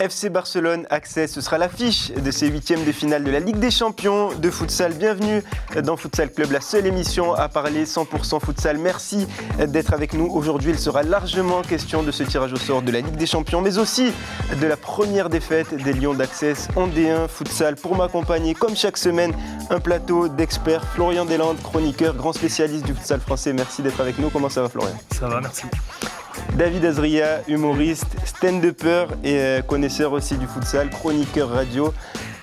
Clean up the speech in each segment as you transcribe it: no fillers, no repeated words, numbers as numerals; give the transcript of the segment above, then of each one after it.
FC Barcelone Access, ce sera l'affiche de ces huitièmes de finale de la Ligue des Champions de futsal. Bienvenue dans Futsal Club, la seule émission à parler 100% futsal. Merci d'être avec nous. Aujourd'hui, il sera largement question de ce tirage au sort de la Ligue des Champions, mais aussi de la première défaite des Lions d'Access en D1 futsal. Pour m'accompagner, comme chaque semaine, un plateau d'experts. Florian Deslandes, chroniqueur, grand spécialiste du futsal français. Merci d'être avec nous. Comment ça va, Florian ? Ça va, merci. David Azria, humoriste, stand-upper et connaisseur aussi du futsal, chroniqueur radio.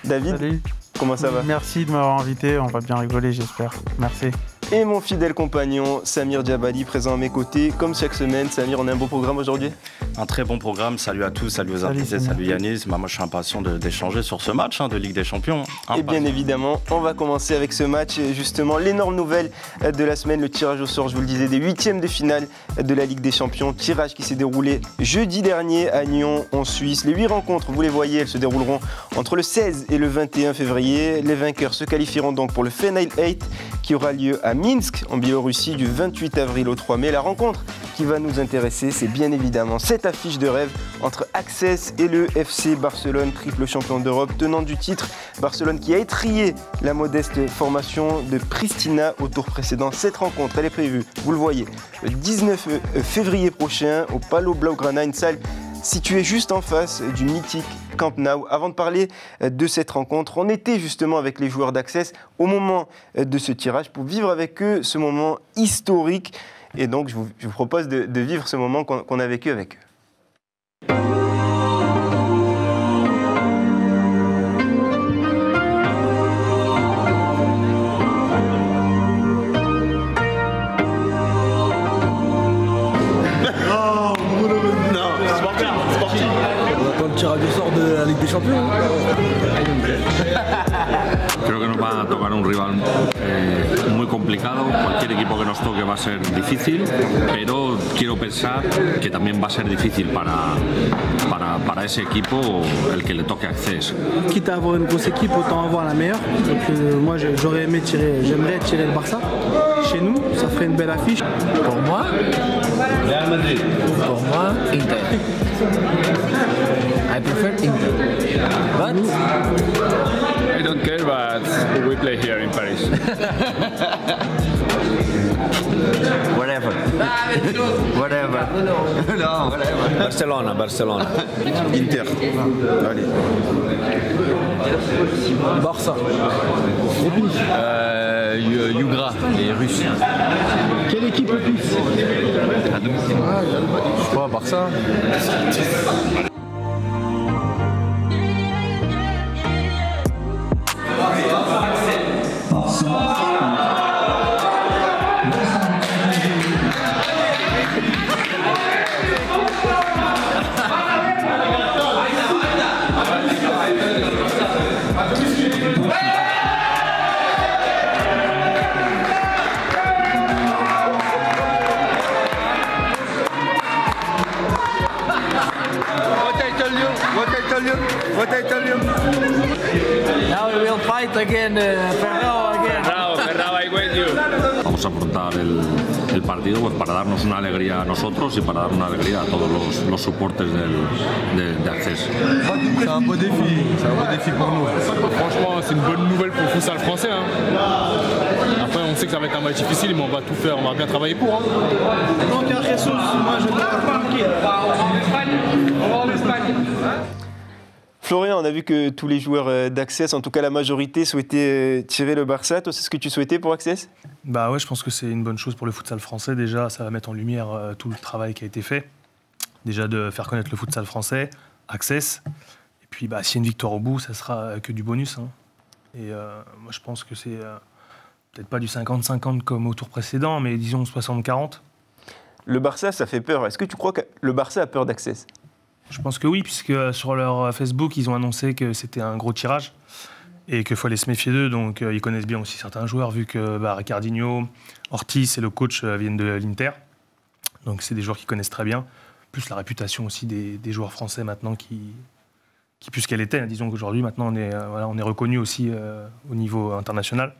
David, salut. Comment ça va ? Merci de m'avoir invité, on va bien rigoler j'espère. Merci. Et mon fidèle compagnon, Samir Djabali, présent à mes côtés. Comme chaque semaine, Samir, on a un beau programme aujourd'hui ? Un très bon programme, salut à tous, salut aux invités, salut Yanis. Moi je suis impatient d'échanger sur ce match de Ligue des Champions. Et bien évidemment, on va commencer avec ce match. Justement, l'énorme nouvelle de la semaine, le tirage au sort, je vous le disais, des huitièmes de finale de la Ligue des Champions. Tirage qui s'est déroulé jeudi dernier à Nyon, en Suisse. Les 8 rencontres, vous les voyez, elles se dérouleront entre le 16 et le 21 février. Les vainqueurs se qualifieront donc pour le Final 8 qui aura lieu à Minsk, en Biélorussie, du 28 avril au 3 mai. La rencontre qui va nous intéresser, c'est bien évidemment cette affiche de rêve entre Access et le FC Barcelone, triple champion d'Europe, tenant du titre. Barcelone qui a étrillé la modeste formation de Pristina au tour précédent. Cette rencontre, elle est prévue, vous le voyez, le 19 février prochain au Palau Blaugrana, une salle située juste en face du mythique Camp Nou. Avant de parler de cette rencontre, on était justement avec les joueurs d'Access au moment de ce tirage pour vivre avec eux ce moment historique. Et donc, je vous propose de vivre ce moment qu'on a vécu avec eux. Tirage au sort de la Ligue des Champions. Creo que nos va a tocar un rival muy complicado. Cualquier equipo que nos toque va a ser difícil, pero quiero pensar que también va a ser difícil para ese equipo el que le toque Access. Quitte à avoir une grosse équipe, autant avoir la meilleure. Donc, moi, j'aimerais tirer le Barça. Chez nous, ça ferait une belle affiche. Pour moi, Real Madrid. Pour moi, Inter. I prefer Inter. But I don't care, but we play here in Paris. Whatever. Whatever. No, whatever. Barcelone. Inter. Allez. Barça. Yugra, les Russes. Quelle équipe le plus ? Je sais pas, Barça. What I tell you? Now we will fight again, Ferrao again. Ferrao, I wait you. Vamos a afrontar el partido pues, para darnos una alegría a nosotros y para dar una alegría a todos los soportes de Access. C'est un beau défi pour nous. Franchement, c'est une bonne nouvelle pour le futsal français. Après, on sait que ça va être un match difficile, mais on va tout faire, on va bien travailler pour. Donc, à Jesus, moi, je dois tranquille. Florian, on a vu que tous les joueurs d'Access, en tout cas la majorité, souhaitaient tirer le Barça. Toi, c'est ce que tu souhaitais pour Access ? Bah ouais, je pense que c'est une bonne chose pour le futsal français. Déjà, ça va mettre en lumière tout le travail qui a été fait. Déjà de faire connaître le futsal français, Access. Et puis, bah, s'il y a une victoire au bout, ça sera que du bonus. Et moi, je pense que c'est peut-être pas du 50-50 comme au tour précédent, mais disons 60-40. Le Barça, ça fait peur. Est-ce que tu crois que le Barça a peur d'Access ? Je pense que oui, puisque sur leur Facebook, ils ont annoncé que c'était un gros tirage et qu'il fallait se méfier d'eux. Donc, ils connaissent bien aussi certains joueurs, vu que Ricardinho, Ortiz et le coach viennent de l'Inter. Donc, c'est des joueurs qu'ils connaissent très bien. Plus la réputation aussi des joueurs français maintenant qui plus qu'elle était. Disons qu'aujourd'hui, maintenant, on est reconnu aussi au niveau international.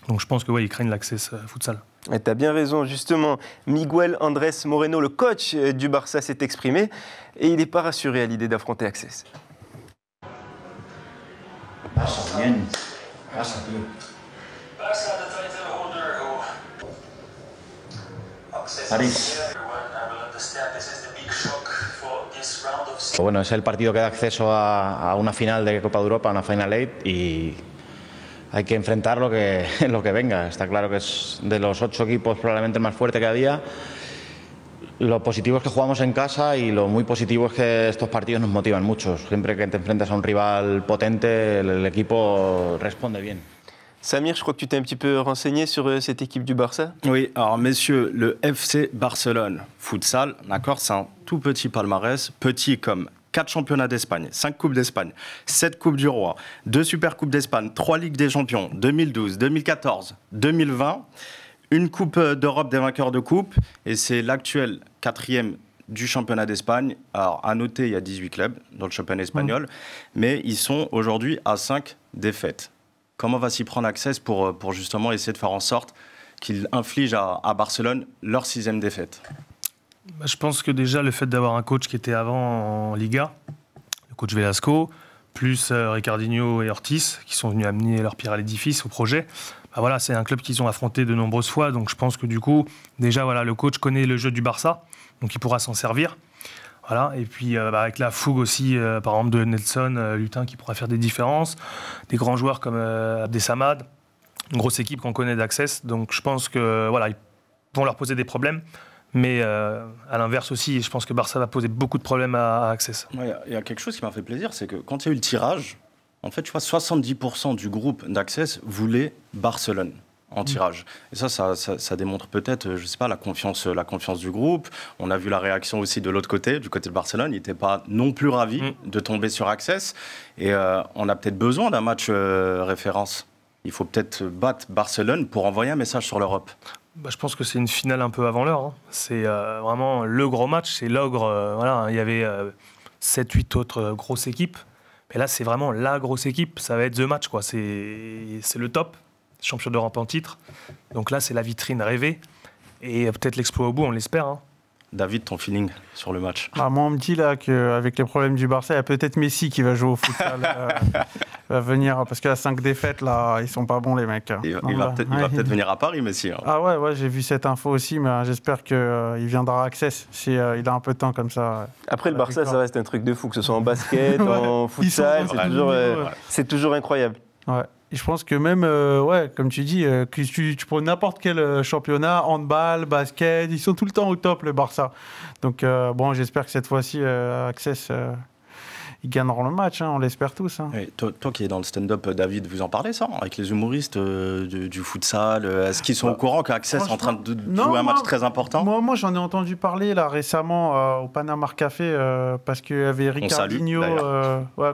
Donc, je pense que ils craignent l'Access futsal. Tu as bien raison, justement. Miguel Andrés Moreno, le coach du Barça, s'est exprimé et il n'est pas rassuré à l'idée d'affronter Access. Bien. Casa, tío. París. Bueno, es el partido que da acceso a una final de Copa de Europa, una Final 8, y hay que enfrentar lo que venga. Está claro que es de los 8 equipos probablemente el más fuerte cada día. Lo positivo es que jugamos en casa y lo muy positivo es que estos partidos nos motivan mucho. Siempre que te enfrentas a un rival potente, el equipo responde bien. Samir, je crois que tu t'es un petit peu renseigné sur cette équipe du Barça. Oui, alors messieurs, le FC Barcelone futsal, d'accord, c'est un tout petit palmarès, petit comme 4 championnats d'Espagne, 5 Coupes d'Espagne, 7 Coupes du Roi, 2 Super Coupes d'Espagne, 3 Ligues des Champions, 2012, 2014, 2020, une Coupe d'Europe des vainqueurs de Coupe, et c'est l'actuel 4e du championnat d'Espagne. Alors, à noter, il y a 18 clubs dans le championnat espagnol, mais ils sont aujourd'hui à 5 défaites. Comment va s'y prendre Access pour justement essayer de faire en sorte qu'ils infligent à Barcelone leur 6e défaite? Je pense que déjà le fait d'avoir un coach qui était avant en Liga, le coach Velasco, plus Ricardinho et Ortiz, qui sont venus amener leur pierre à l'édifice au projet, bah voilà, c'est un club qu'ils ont affronté de nombreuses fois. Donc je pense que du coup, déjà voilà, le coach connaît le jeu du Barça, donc il pourra s'en servir. Voilà. Et puis avec la fougue aussi, par exemple, de Nelson, Lutin, qui pourra faire des différences. Des grands joueurs comme Abdesamad, une grosse équipe qu'on connaît d'Access. Donc je pense que voilà, ils vont leur poser des problèmes. Mais à l'inverse aussi, je pense que Barça va poser beaucoup de problèmes à Access. Il y a quelque chose qui m'a fait plaisir, c'est que quand il y a eu le tirage, en fait, tu vois, 70% du groupe d'Access voulait Barcelone en tirage. Et ça démontre peut-être, je ne sais pas, la confiance du groupe. On a vu la réaction aussi de l'autre côté, du côté de Barcelone. Ils n'étaient pas non plus ravis de tomber sur Access. Et on a peut-être besoin d'un match référence. Il faut peut-être battre Barcelone pour envoyer un message sur l'Europe. Bah, je pense que c'est une finale un peu avant l'heure. Hein. C'est vraiment le gros match. C'est l'ogre. Voilà, il y avait 7-8 autres grosses équipes. Mais là, c'est vraiment la grosse équipe. Ça va être the match, quoi. C'est le top. Champion d'Europe en titre. Donc là, c'est la vitrine rêvée. Et peut-être l'exploit au bout, on l'espère. Hein. David, ton feeling sur le match? Moi, on me dit là qu'avec les problèmes du Barça, il y a peut-être Messi qui va jouer au futsal. Va venir, parce qu'à 5 défaites, là, ils sont pas bons, les mecs. Il va peut-être venir à Paris, Messi. Hein. Ah ouais, j'ai vu cette info aussi, mais j'espère qu'il viendra à Access. Il a un peu de temps comme ça. Après, le Barça, ça reste un truc de fou, que ce soit en basket, en futsal, c'est toujours incroyable. Ouais. Et je pense que même, comme tu dis, que tu prends n'importe quel championnat, handball, basket, ils sont tout le temps au top, le Barça. Donc, j'espère que cette fois-ci, Access, ils gagneront le match, hein, on l'espère tous. Hein. Et toi qui es dans le stand-up, David, vous en parlez ça avec les humoristes du futsal? Est-ce qu'ils sont au courant qu'Access est en train de jouer un match très important? Moi, j'en ai entendu parler là, récemment au Panama Café parce qu'il y avait Ricardinho,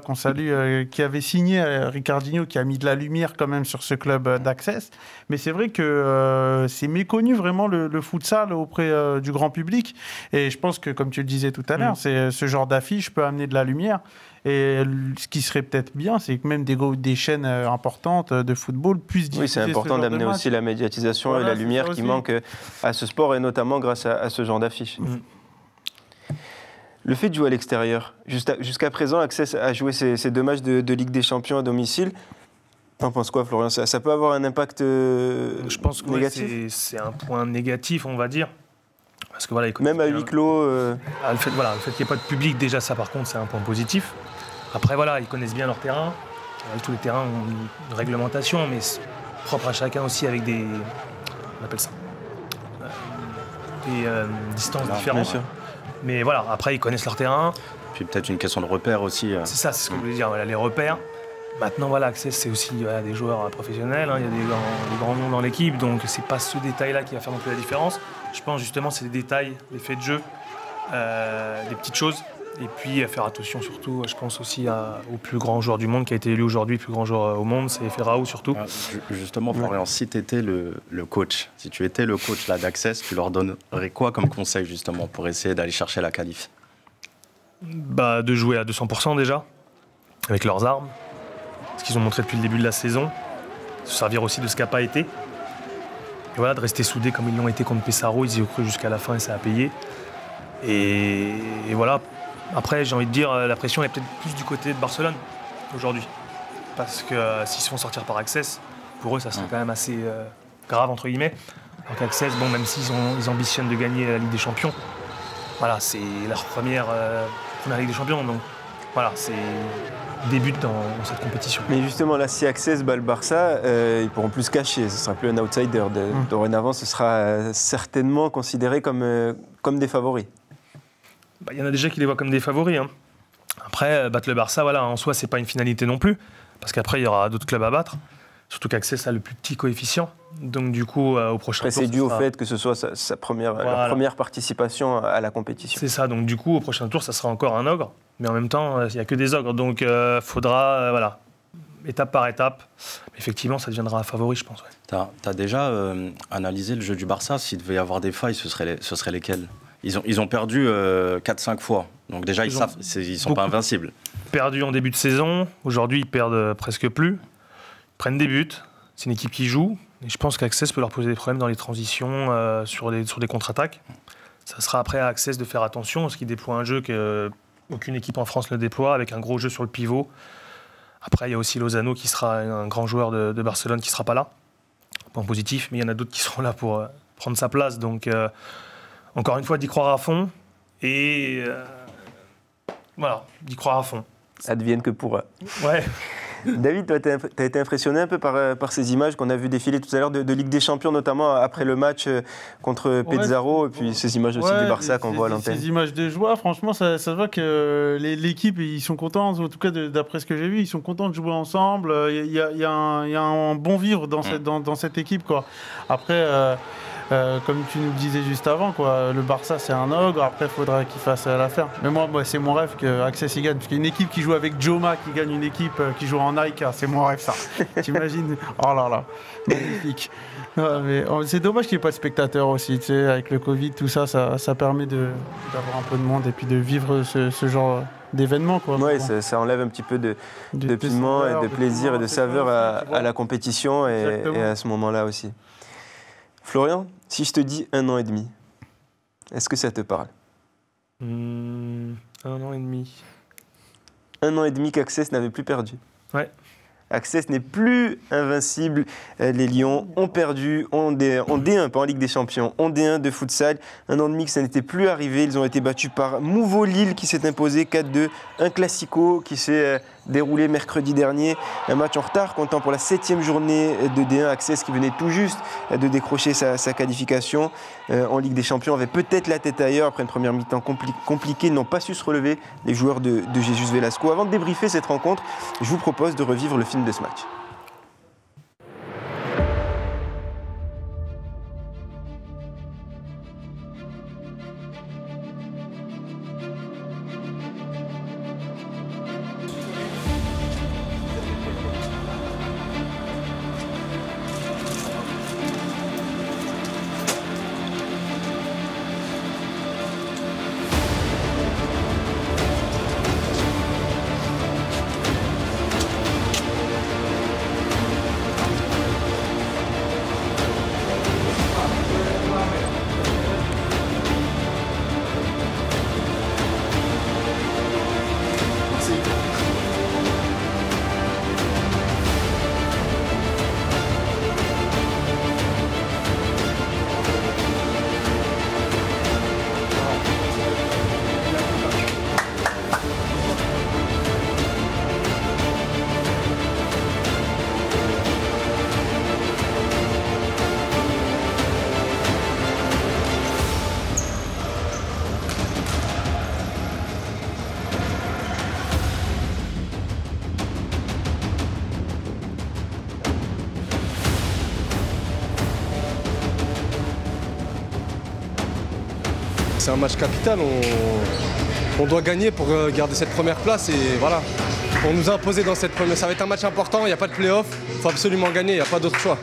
qu'on salue, qui avait signé Ricardinho, qui a mis de la lumière quand même sur ce club d'Access. Mais c'est vrai que c'est méconnu vraiment le futsal auprès du grand public. Et je pense que, comme tu le disais tout à l'heure, ce genre d'affiche peut amener de la lumière. Et ce qui serait peut-être bien, c'est que même des chaînes importantes de football puissent diffuser. Oui, c'est important d'amener aussi la médiatisation et la lumière qui manque à ce sport, et notamment grâce à ce genre d'affiches. Le fait de jouer à l'extérieur, jusqu'à présent, Access a joué ces 2 matchs de Ligue des Champions à domicile. T'en penses quoi, Florian? Ça peut avoir un impact Je pense que négatif? c'est un point négatif, on va dire. Parce que, voilà, même à huis clos le fait qu'il n'y ait pas de public, déjà, ça, par contre, c'est un point positif. Après, voilà, ils connaissent bien leur terrain. Tous les terrains ont une réglementation, mais propre à chacun aussi, avec des... On appelle ça des distances différentes. Bien sûr. Mais voilà, après, ils connaissent leur terrain. Puis peut-être une question de repères aussi. C'est ça, c'est ce que je voulais dire, voilà, les repères. Maintenant, voilà, Access, c'est aussi des joueurs professionnels. Hein, il y a des grands noms dans l'équipe, donc c'est pas ce détail-là qui va faire non plus la différence. Je pense justement c'est des détails, des faits de jeu, des petites choses. Et puis faire attention surtout, je pense aussi au plus grand joueur du monde qui a été élu aujourd'hui, le plus grand joueur au monde, c'est Ferraou surtout. Justement, Florian, si tu étais le coach, si tu étais le coach d'Access, tu leur donnerais quoi comme conseil justement pour essayer d'aller chercher la qualif? De jouer à 200% déjà, avec leurs armes, ce qu'ils ont montré depuis le début de la saison, se servir aussi de ce qu'a pas été. Et voilà, de rester soudés comme ils l'ont été contre Pesaro, ils y ont cru jusqu'à la fin et ça a payé. Et voilà, après j'ai envie de dire, la pression est peut-être plus du côté de Barcelone aujourd'hui. parce que s'ils se font sortir par Access, pour eux, ça serait quand même assez grave, entre guillemets. Donc Access, bon, même s'ils ils ambitionnent de gagner la Ligue des Champions, voilà, c'est leur première Ligue des Champions, donc voilà, c'est débute dans cette compétition. Mais justement, là, si Access bat le Barça, ils pourront plus se cacher, ce ne sera plus un outsider. Dorénavant, ce sera certainement considéré comme des favoris. Il y en a déjà qui les voient comme des favoris. Hein. Après, battre le Barça, voilà, en soi, c'est pas une finalité non plus, parce qu'après, il y aura d'autres clubs à battre. Surtout qu'Access a le plus petit coefficient. Donc du coup, au prochain tour... C'est dû au fait que ce soit sa première, la première participation à la compétition. C'est ça, donc du coup, au prochain tour, ça sera encore un ogre. Mais en même temps, il n'y a que des ogres. Donc il faudra, voilà, étape par étape. Effectivement, ça deviendra un favori, je pense. Ouais. T'as déjà analysé le jeu du Barça? S'il devait y avoir des failles, ce serait lesquelles? Ils ont perdu 4-5 fois. Donc déjà, ils savent, ils ne sont pas invincibles. Perdu en début de saison. Aujourd'hui, ils perdent presque plus. Ils prennent des buts. C'est une équipe qui joue. Et je pense qu'Access peut leur poser des problèmes dans les transitions, sur des contre-attaques. Ça sera après à Access de faire attention, parce qu'ils déploient un jeu qu'aucune équipe en France ne déploie, avec un gros jeu sur le pivot. Après, il y a aussi Lozano, qui sera un grand joueur de Barcelone, qui ne sera pas là. Point positif, mais il y en a d'autres qui seront là pour prendre sa place. Donc, encore une fois, d'y croire à fond. Et voilà, d'y croire à fond. Advienne que pourra. Ouais. David, toi, tu as été impressionné un peu par ces images qu'on a vu défiler tout à l'heure de Ligue des Champions, notamment après le match contre Pesaro, et puis ces images aussi du Barça qu'on voit à l'antenne. Ces images de joie, franchement, ça se voit que l'équipe, ils sont contents, en tout cas d'après ce que j'ai vu, ils sont contents de jouer ensemble. Il y a un bon vivre dans cette équipe, quoi. Après... comme tu nous le disais juste avant, quoi, le Barça c'est un ogre, après il faudra qu'il fasse l'affaire. Mais moi c'est mon rêve que Access y gagne, parce qu'une équipe qui joue avec Joma, qui gagne une équipe qui joue en Nike, c'est mon rêve ça. T'imagines? Oh là là, magnifique. Ouais, mais c'est dommage qu'il n'y ait pas de spectateurs aussi, tu sais, avec le Covid, tout ça, ça permet d'avoir un peu de monde et puis de vivre ce genre d'événement. Oui, ça enlève un petit peu de piment et de plaisir et de saveur à la compétition et à ce moment-là aussi. Florian, si je te dis 1 an et demi, est-ce que ça te parle? 1 an et demi. 1 an et demi qu'Access n'avait plus perdu. Ouais. Access n'est plus invincible. Les Lions ont perdu en D1, pas en Ligue des Champions, en D1 de futsal. 1 an et demi que ça n'était plus arrivé. Ils ont été battus par Mouveau Lille qui s'est imposé 4-2. Un classico qui s'est déroulé mercredi dernier. Un match en retard comptant pour la 7e journée de D1. Access qui venait tout juste de décrocher sa qualification en Ligue des Champions avait peut-être la tête ailleurs après une première mi-temps compliquée. Ils n'ont pas su se relever, les joueurs de Jesus Velasco. Avant de débriefer cette rencontre, je vous propose de revivre le film de ce match. C'est un match capital, on doit gagner pour garder cette première place et voilà. On nous a imposé dans cette première, ça va être un match important, il n'y a pas de play-off, il faut absolument gagner, il n'y a pas d'autre choix.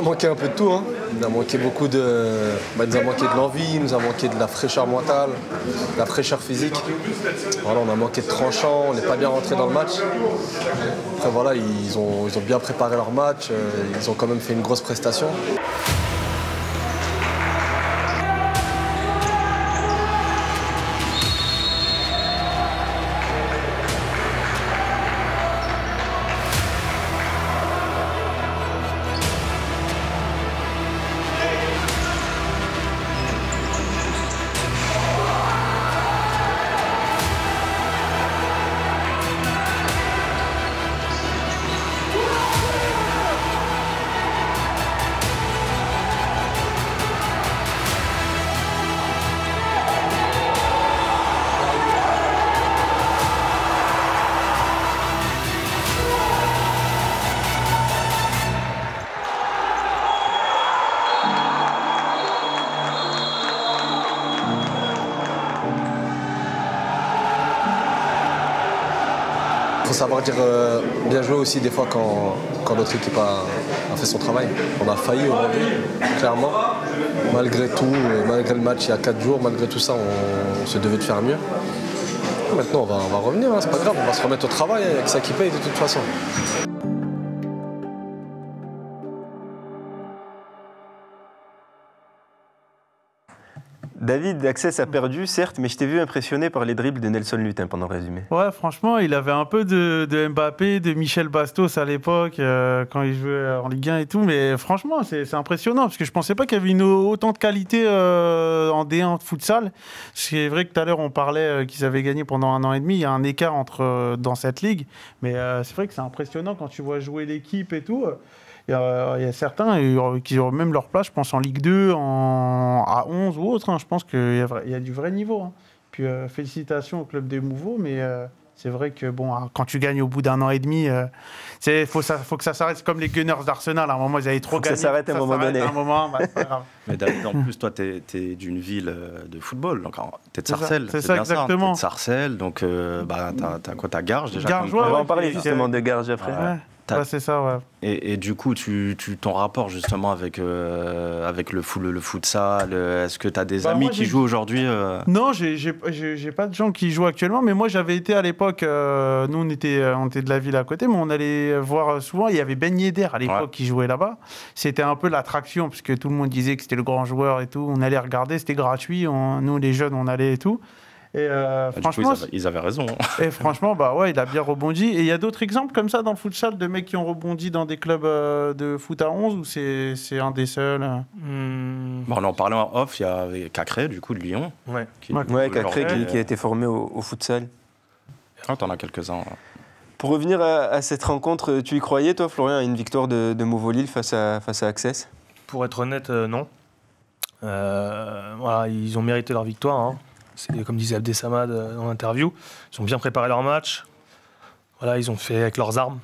a manqué un peu de tout. Hein. Il nous a manqué beaucoup de. Il nous a manqué de l'envie, il nous a manqué de la fraîcheur mentale, de la fraîcheur physique. Voilà, on a manqué de tranchant, on n'est pas bien rentré dans le match. Après voilà, ils ont bien préparé leur match, ils ont quand même fait une grosse prestation. Il faut savoir dire bien joué aussi des fois quand notre équipe a fait son travail. On a failli aujourd'hui, clairement. Malgré tout, malgré le match il y a 4 jours, malgré tout ça, on se devait de faire mieux. Maintenant, on va revenir, hein, c'est pas grave, on va se remettre au travail, avec ça qui paye de toute façon. David, Access a perdu, certes, mais je t'ai vu impressionné par les dribbles de Nelson Lutin pendant le résumé. Ouais, franchement, il avait un peu de Mbappé, de Michel Bastos à l'époque, quand il jouait en Ligue 1 et tout. Mais franchement, c'est impressionnant, parce que je ne pensais pas qu'il y avait autant de qualité en D1 de futsal. C'est vrai que tout à l'heure, on parlait qu'ils avaient gagné pendant 1 an et demi. Il y a un écart dans cette ligue. Mais c'est vrai que c'est impressionnant quand tu vois jouer l'équipe et tout. Il y a certains qui ont même leur place, je pense, en Ligue 2, à 11 ou autre. Hein. Je pense qu'il y a du vrai niveau. Hein. Puis félicitations au club des Mouveaux, mais c'est vrai que bon, quand tu gagnes au bout d'1 an et demi, faut que ça s'arrête. C'est comme les Gunners d'Arsenal. À un moment, ils avaient trop gagné. Ça s'arrête à un moment donné. C'est pas grave. Mais David, en plus, toi, tu es d'une ville de football. Donc, tu es de Sarcelles. C'est ça, exactement. Tu es de Sarcelles, donc tu as quoi? Tu as Garges déjà? Garges, on va en parler justement de Garges après. Ouais, c'est ça, ouais. Et du coup, ton rapport justement avec le futsal, est-ce que tu as des amis qui jouent aujourd'hui Non, j'ai pas de gens qui jouent actuellement, mais moi j'avais été à l'époque, nous on était de la ville à côté, mais on allait voir souvent, il y avait Ben Yedder à l'époque qui jouait là-bas. C'était un peu l'attraction, parce que tout le monde disait que c'était le grand joueur et tout. On allait regarder, c'était gratuit, nous les jeunes on allait et tout. Et franchement, du coup, ils avaient raison. Et franchement, il a bien rebondi. Et il y a d'autres exemples comme ça dans le futsal de mecs qui ont rebondi dans des clubs de foot à 11 ou c'est un des seuls On en parlait en off, il y avait Cacré, du coup, de Lyon. Cacré qui a été formé au futsal. T'en as quelques-uns. Pour revenir à cette rencontre, tu y croyais, toi, Florian, à une victoire de Mauvo-Lille face à Access? Pour être honnête, non. Ils ont mérité leur victoire. Hein. C'est comme disait Abdessamad dans l'interview, ils ont bien préparé leur match. Voilà, ils ont fait avec leurs armes.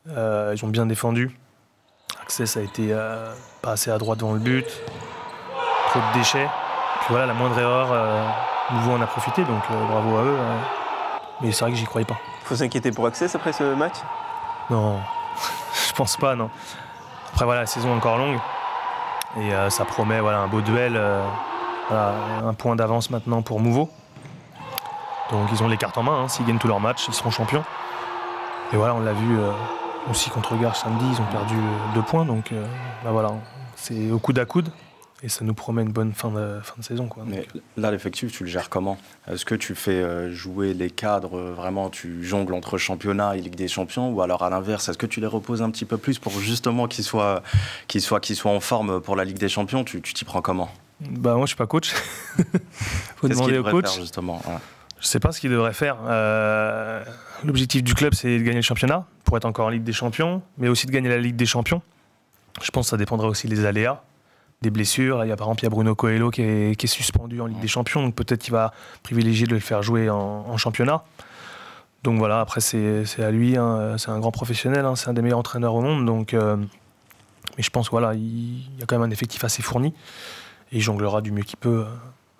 Ils ont bien défendu. Access a été pas assez à droite devant le but. Trop de déchets. Puis voilà, la moindre erreur, Mouveau en a profité, donc bravo à eux. Mais c'est vrai que j'y croyais pas. Faut s'inquiéter pour Access après ce match? Non, je pense pas, non. Après voilà, la saison est encore longue. Et ça promet un beau duel. Un point d'avance maintenant pour Mouveau. Donc ils ont les cartes en main. Hein. S'ils gagnent tous leurs matchs, ils seront champions. Et voilà, on l'a vu aussi contre Garges samedi, ils ont perdu 2 points. Donc c'est au coude à coude. Et ça nous promet une bonne fin de saison. Quoi. Mais là, l'effectif, tu le gères comment? Est-ce que tu fais jouer les cadres, vraiment, tu jongles entre championnat et Ligue des Champions? Ou alors à l'inverse, est-ce que tu les reposes un petit peu plus pour justement qu'ils soient en forme pour la Ligue des Champions? Tu t'y prends comment? Moi, je suis pas coach. Faut demander au coach. Faire, justement, Je sais pas ce qu'il devrait faire. L'objectif du club, c'est de gagner le championnat pour être encore en Ligue des Champions, mais aussi de gagner la Ligue des Champions. Je pense que ça dépendra aussi des aléas, des blessures. Là, par exemple, il y a Bruno Coelho qui est suspendu en Ligue des Champions, donc peut-être qu'il va privilégier de le faire jouer en championnat. Donc voilà, après c'est à lui. Hein, c'est un grand professionnel, hein, c'est un des meilleurs entraîneurs au monde. Donc, mais je pense qu'il y a quand même un effectif assez fourni. Et il jonglera du mieux qu'il peut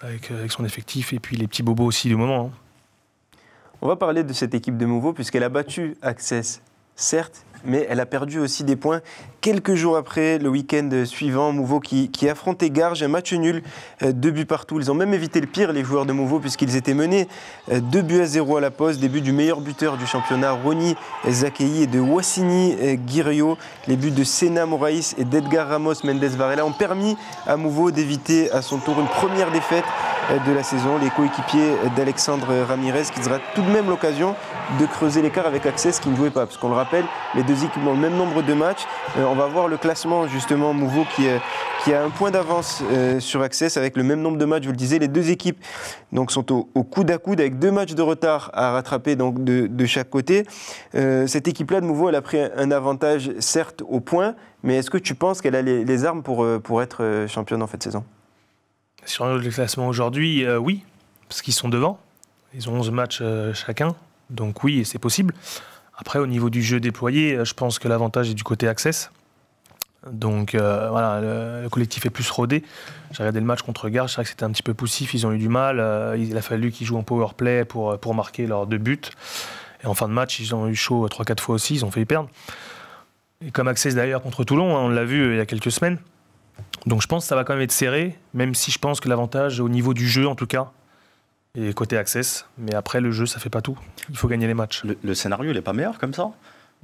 avec son effectif et puis les petits bobos aussi du moment. Hein. On va parler de cette équipe de Mouveau puisqu'elle a battu Access certes, mais elle a perdu aussi des points quelques jours après, le week-end suivant. Mouveau qui affrontait Garges, un match nul, 2 buts partout. Ils ont même évité le pire, les joueurs de Mouveau, puisqu'ils étaient menés 2-0 à la pause. Début du meilleur buteur du championnat, Rony Zakei, et de Wassini Guirio. Les buts de Sena Moraïs et d'Edgar Ramos Mendes Varela ont permis à Mouveau d'éviter à son tour une première défaite de la saison. Les coéquipiers d'Alexandre Ramirez qui aura tout de même l'occasion de creuser l'écart avec Access qui ne jouait pas. Parce qu'on le rappelle, les deux équipes ont le même nombre de matchs. On va voir le classement justement Mouveau qui a un point d'avance sur Access avec le même nombre de matchs. Je vous le disais, les deux équipes donc, sont au coude à coude avec 2 matchs de retard à rattraper donc, de chaque côté. Cette équipe-là de Mouveau, elle a pris un avantage certes au point, mais est-ce que tu penses qu'elle a les armes pour être championne en cette saison? Sur le classement aujourd'hui, oui, parce qu'ils sont devant. Ils ont 11 matchs chacun, donc oui, c'est possible. Après, au niveau du jeu déployé, je pense que l'avantage est du côté Access. Donc voilà, le collectif est plus rodé. J'ai regardé le match contre Garges, c'est vrai que c'était un petit peu poussif, ils ont eu du mal. Il a fallu qu'ils jouent en power play pour marquer leurs 2 buts. Et en fin de match, ils ont eu chaud 3-4 fois aussi, ils ont failli perdre. Et comme Access d'ailleurs contre Toulon, on l'a vu il y a quelques semaines. Donc je pense que ça va quand même être serré, même si je pense que l'avantage au niveau du jeu en tout cas est côté Access. Mais après le jeu ça fait pas tout, il faut gagner les matchs. Le scénario il est pas meilleur comme ça?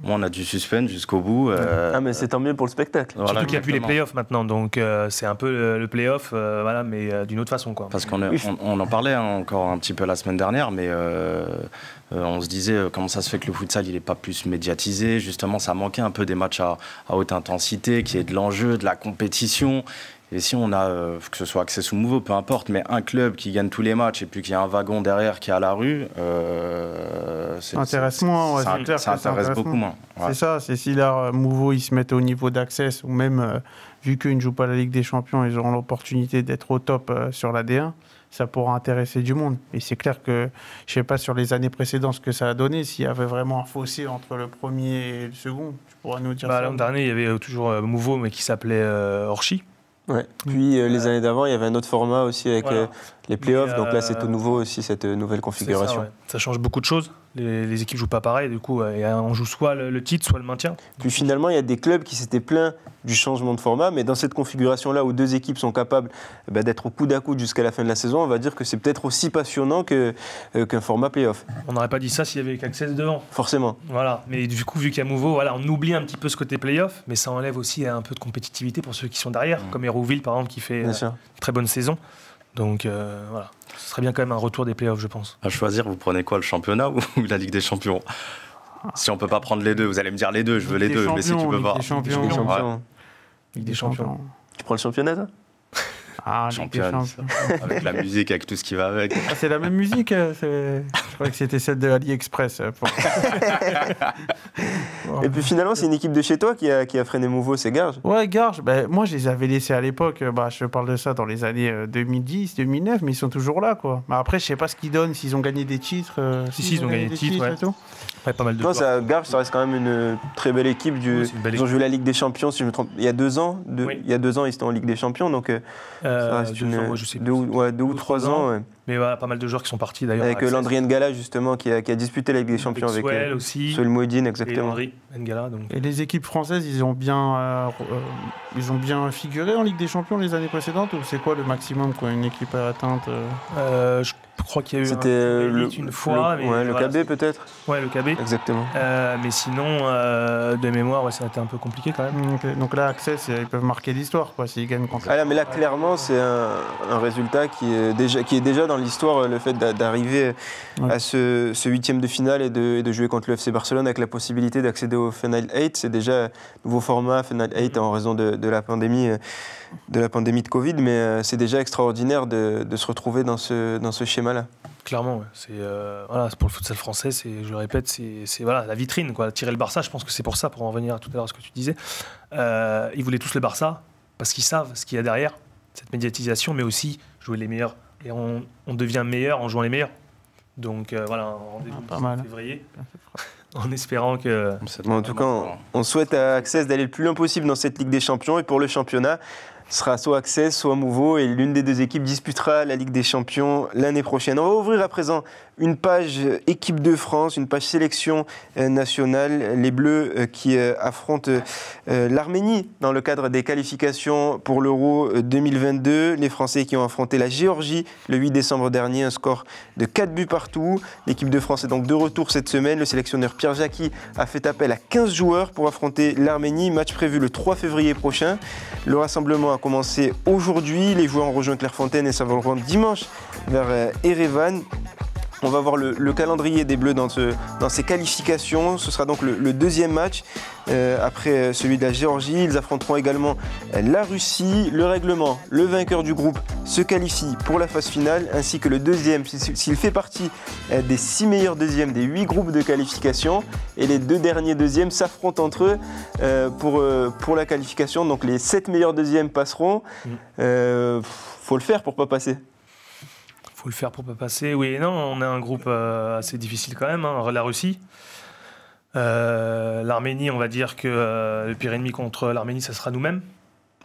Moi, on a du suspense jusqu'au bout. Ah, mais c'est tant mieux pour le spectacle. Voilà, surtout qu'il n'y a plus les playoffs maintenant, donc c'est un peu le playoff, voilà, mais d'une autre façon. Quoi. Parce qu'on on en parlait encore un petit peu la semaine dernière, mais on se disait comment ça se fait que le futsal il n'est pas plus médiatisé. Justement, ça manquait un peu des matchs à haute intensité, qu'il y ait de l'enjeu, de la compétition. Et si on a, que ce soit Access ou Mouveau, peu importe, mais un club qui gagne tous les matchs et puis qu'il y a un wagon derrière qui est à la rue, ça intéresse moins. Ouais, ça intéresse beaucoup moins. Ouais. C'est ça, c'est si là, Mouveau, ils se mettent au niveau d'Access, ou même, vu qu'ils ne jouent pas la Ligue des Champions, ils auront l'opportunité d'être au top sur la D1, ça pourra intéresser du monde. Et c'est clair que, je ne sais pas sur les années précédentes ce que ça a donné, s'il y avait vraiment un fossé entre le premier et le second, tu pourras nous dire ça. L'an dernier, il y avait toujours Mouveau, mais qui s'appelait Orchi. Ouais. Puis les années d'avant, il y avait un autre format aussi avec les playoffs. Donc là, c'est tout nouveau aussi, cette nouvelle configuration. Ça change beaucoup de choses. Les équipes ne jouent pas pareil. Du coup, on joue soit le titre, soit le maintien. Puis finalement, il y a des clubs qui s'étaient plaints du changement de format. Mais dans cette configuration-là, où 2 équipes sont capables d'être au coude à coude jusqu'à la fin de la saison, on va dire que c'est peut-être aussi passionnant qu'un format playoff. On n'aurait pas dit ça s'il y avait Access devant. Forcément. Voilà. Mais du coup, vu qu'il y a Mouveau, voilà, on oublie un petit peu ce côté playoff. Mais ça enlève aussi un peu de compétitivité pour ceux qui sont derrière. Comme Hérouville, par exemple, qui fait une très bonne saison. Donc voilà, ce serait bien quand même un retour des playoffs, je pense. À choisir, vous prenez quoi, le championnat ou la Ligue des Champions? Si on peut pas prendre les deux, vous allez me dire les deux, je veux les deux, mais si tu peux pas. Ligue des Champions. Tu prends le championnat, toi? Ah, championne, avec la musique, avec tout ce qui va avec. Ah, c'est la même musique. Je croyais que c'était celle de AliExpress. Et puis finalement, c'est une équipe de chez toi qui a freiné Mouveau, c'est Garges. Ouais, Garges. Moi, je les avais laissés à l'époque. Je parle de ça dans les années 2010, 2009, mais ils sont toujours là, quoi. Après, je sais pas ce qu'ils donnent, s'ils ont gagné des titres. Si, ils ont gagné des titres, et tout. Ouais, pas mal de Garges, ça reste quand même une très belle équipe. Ils ont joué la Ligue des Champions, si je me trompe, il y a 2 ans. Il y a 2 ans, ils étaient en Ligue des Champions, donc ça reste 2 ou 3 ans. Ouais. Mais voilà, pas mal de joueurs qui sont partis d'ailleurs. Avec Landry N'Gala, justement, qui a disputé la Ligue des Champions avec Soel Mouedine, exactement. Et N'Gala, donc. Et les équipes françaises, ils ont bien figuré en Ligue des Champions les années précédentes, ou c'est quoi le maximum qu'une équipe a atteinte Je crois qu'il y a eu c'était une fois. Le KB peut-être. Ouais, le KB. Exactement. Mais sinon, de mémoire, ça a été un peu compliqué quand même. Okay. Donc là, Access, ils peuvent marquer l'histoire, quoi, s'ils gagnent contre. Ah là, mais là, clairement, c'est un résultat qui est déjà dans l'histoire, le fait d'arriver à ce 8e de finale et de jouer contre le FC Barcelone avec la possibilité d'accéder au Final 8. C'est déjà un nouveau format, Final 8, en raison de la pandémie de Covid, mais c'est déjà extraordinaire de se retrouver dans ce schéma-là. Clairement, ouais. C'est pour le futsal français, je le répète, c'est la vitrine, quoi. Tirer le Barça, je pense que c'est pour ça, pour en revenir tout à l'heure à ce que tu disais. Ils voulaient tous le Barça parce qu'ils savent ce qu'il y a derrière, cette médiatisation, mais aussi jouer les meilleurs. Et on devient meilleur en jouant les meilleurs. Donc un rendez-vous en février, en espérant que... En tout cas, on souhaite à Access d'aller le plus loin possible dans cette Ligue des Champions. Et pour le championnat, sera soit Access, soit Mouveau, et l'une des deux équipes disputera la Ligue des Champions l'année prochaine. On va ouvrir à présent une page équipe de France, une page sélection nationale. Les Bleus qui affrontent l'Arménie dans le cadre des qualifications pour l'Euro 2022. Les Français qui ont affronté la Géorgie le 8 décembre dernier, un score de 4 buts partout. L'équipe de France est donc de retour cette semaine. Le sélectionneur Pierre Jacqui a fait appel à 15 joueurs pour affronter l'Arménie. Match prévu le 3 février prochain. Le rassemblement a commencé aujourd'hui. Les joueurs ont rejoint Clairefontaine et ça va le rendre dimanche vers Erevan. On va voir le calendrier des Bleus dans ces qualifications. Ce sera donc le deuxième match après celui de la Géorgie. Ils affronteront également la Russie. Le règlement, le vainqueur du groupe se qualifie pour la phase finale, ainsi que le deuxième, s'il fait partie des 6 meilleurs deuxièmes des 8 groupes de qualification. Et les 2 derniers deuxièmes s'affrontent entre eux pour la qualification. Donc les 7 meilleurs deuxièmes passeront. Faut le faire pour ne pas passer. Faut le faire pour pas passer. Oui et non, on a un groupe assez difficile quand même, hein. La Russie. L'Arménie, on va dire que le pire ennemi contre l'Arménie, ça sera nous-mêmes.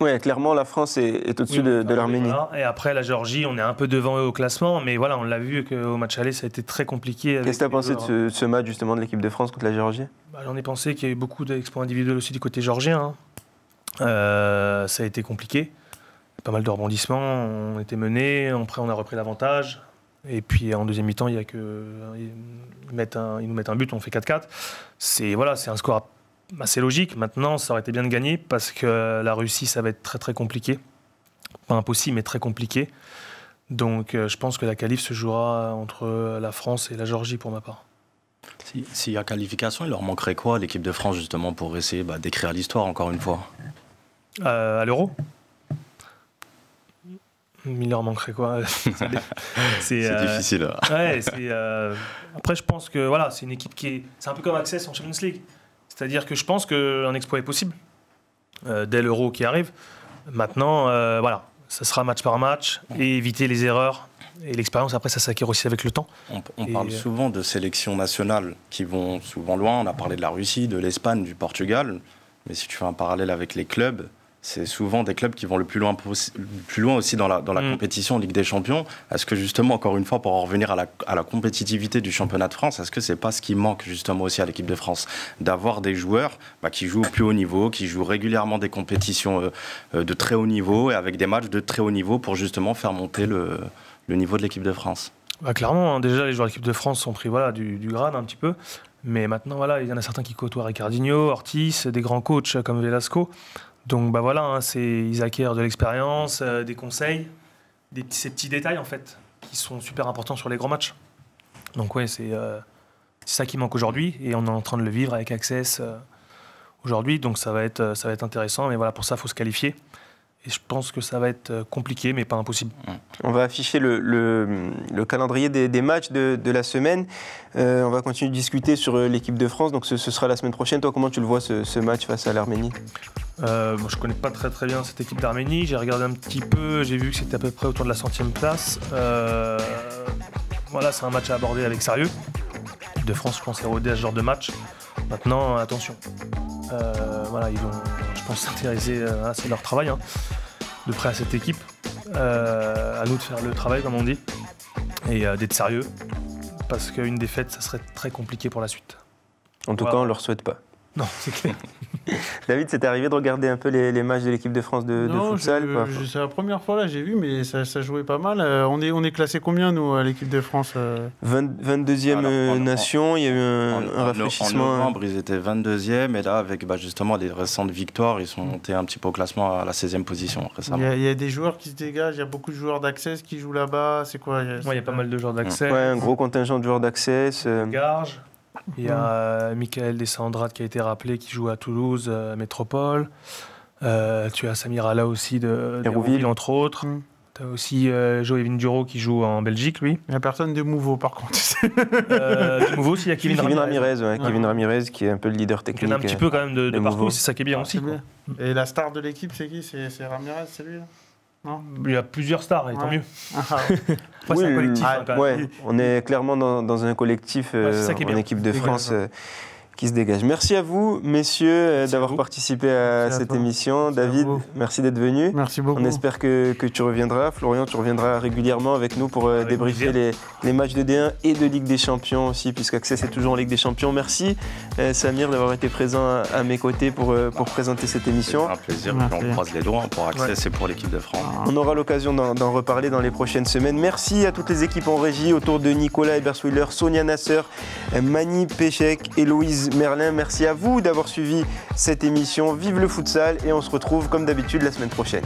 Oui, clairement, la France est au-dessus de l'Arménie. Voilà. Et après, la Géorgie, on est un peu devant eux au classement, mais voilà, on l'a vu qu'au match aller, ça a été très compliqué. Qu'est-ce que tu as pensé de ce match justement de l'équipe de France contre la Géorgie? J'en ai pensé qu'il y a eu beaucoup d'exploits individuels aussi du côté géorgien. Ça a été compliqué. Pas mal de rebondissements, on était menés, après on a repris l'avantage. Et puis en deuxième mi-temps, ils nous mettent un but, on fait 4-4. C'est un score assez logique. Maintenant, ça aurait été bien de gagner parce que la Russie, ça va être très très compliqué. Pas impossible, mais très compliqué. Donc je pense que la qualif se jouera entre la France et la Géorgie pour ma part. S'il y a qualification, il leur manquerait quoi à l'équipe de France justement pour essayer d'écrire l'histoire encore une fois à l'Euro? Il leur manquerait quoi? C'est difficile. Ouais, après, je pense que voilà, c'est une équipe c'est un peu comme Access en Champions League. C'est-à-dire que je pense qu'un exploit est possible dès l'Euro qui arrive. Maintenant, voilà, ça sera match par match et éviter les erreurs. Et l'expérience, après, ça s'acquiert aussi avec le temps. On parle souvent de sélections nationales qui vont souvent loin. On a parlé de la Russie, de l'Espagne, du Portugal. Mais si tu fais un parallèle avec les clubs, c'est souvent des clubs qui vont le plus loin aussi dans la compétition Ligue des Champions. Est-ce que justement, encore une fois, pour en revenir à la compétitivité du championnat de France, est-ce que c'est pas ce qui manque justement aussi à l'équipe de France? D'avoir des joueurs qui jouent au plus haut niveau, qui jouent régulièrement des compétitions de très haut niveau et avec des matchs de très haut niveau pour justement faire monter le niveau de l'équipe de France. Clairement, hein, déjà les joueurs de l'équipe de France ont pris du grade un petit peu. Mais maintenant, voilà, il y en a certains qui côtoient Ricardinho, Ortiz, des grands coachs comme Velasco. Donc voilà, hein, ils acquièrent de l'expérience, des conseils, ces petits détails en fait, qui sont super importants sur les grands matchs. Donc ouais, c'est ça qui manque aujourd'hui et on est en train de le vivre avec Access aujourd'hui. Donc ça va être intéressant, mais voilà, pour ça, il faut se qualifier. Et je pense que ça va être compliqué, mais pas impossible. On va afficher le calendrier des matchs de la semaine. On va continuer de discuter sur l'équipe de France. Donc ce sera la semaine prochaine. Toi, comment tu le vois, ce match face à l'Arménie? Je ne connais pas très très bien cette équipe d'Arménie. J'ai regardé un petit peu. J'ai vu que c'était à peu près autour de la 100e place. Voilà, c'est un match à aborder avec sérieux. L'équipe de France, je pense, est rodée à ce genre de match. Maintenant, attention. Voilà, ils vont, je pense, s'intéresser, c'est leur travail, hein, de près à cette équipe. À nous de faire le travail, comme on dit, et d'être sérieux, parce qu'une défaite, ça serait très compliqué pour la suite. En tout cas, on ne leur souhaite pas. Non, c'est clair. David, c'est arrivé de regarder un peu les matchs de l'équipe de France de futsal? C'est la première fois, là, j'ai vu, mais ça jouait pas mal. On est classé combien, nous, à l'équipe de France 22e nation, il y a eu un rafraîchissement. En novembre, ils étaient 22e, et là, avec justement les récentes victoires, ils sont montés un petit peu au classement à la 16e position récemment. Il y a des joueurs qui se dégagent, il y a beaucoup de joueurs d'Access qui jouent là-bas, c'est quoi? Il y a pas mal de joueurs d'Access. Ouais, un gros contingent de joueurs d'Access. Garges. Il y a Michael Desandrade qui a été rappelé, qui joue à Toulouse, Métropole. Tu as Samir Allah aussi d'Hérouville, entre autres. Tu as aussi Joe Vinduro qui joue en Belgique, lui. Il n'y a personne de Mouveau, par contre. De Mouveau aussi, il y a Kevin Ramirez. Kevin Ramirez, qui est un peu le leader technique. Il y en a un petit peu quand même de partout, c'est ça qui est bien aussi. Bien. Et la star de l'équipe, c'est qui? C'est Ramirez, c'est lui, là? Non, il y a plusieurs stars, et tant mieux. Après, c'est un collectif. On est clairement dans un collectif en équipe de France qui se dégage. Merci à vous, messieurs, d'avoir participé à cette émission. David, merci d'être venu. Merci beaucoup. On espère que tu reviendras. Florian, tu reviendras régulièrement avec nous pour débriefer les matchs de D1 et de Ligue des Champions aussi, puisqu'Access est toujours en Ligue des Champions. Merci, Samir, d'avoir été présent à mes côtés pour présenter cette émission. C'est un plaisir. On croise les doigts pour Access et pour l'équipe de France. On aura l'occasion d'en reparler dans les prochaines semaines. Merci à toutes les équipes en régie autour de Nicolas Eberswiller, Sonia Nasser, Mani Péchek, Héloïse Merlin. Merci à vous d'avoir suivi cette émission. Vive le futsal et on se retrouve comme d'habitude la semaine prochaine.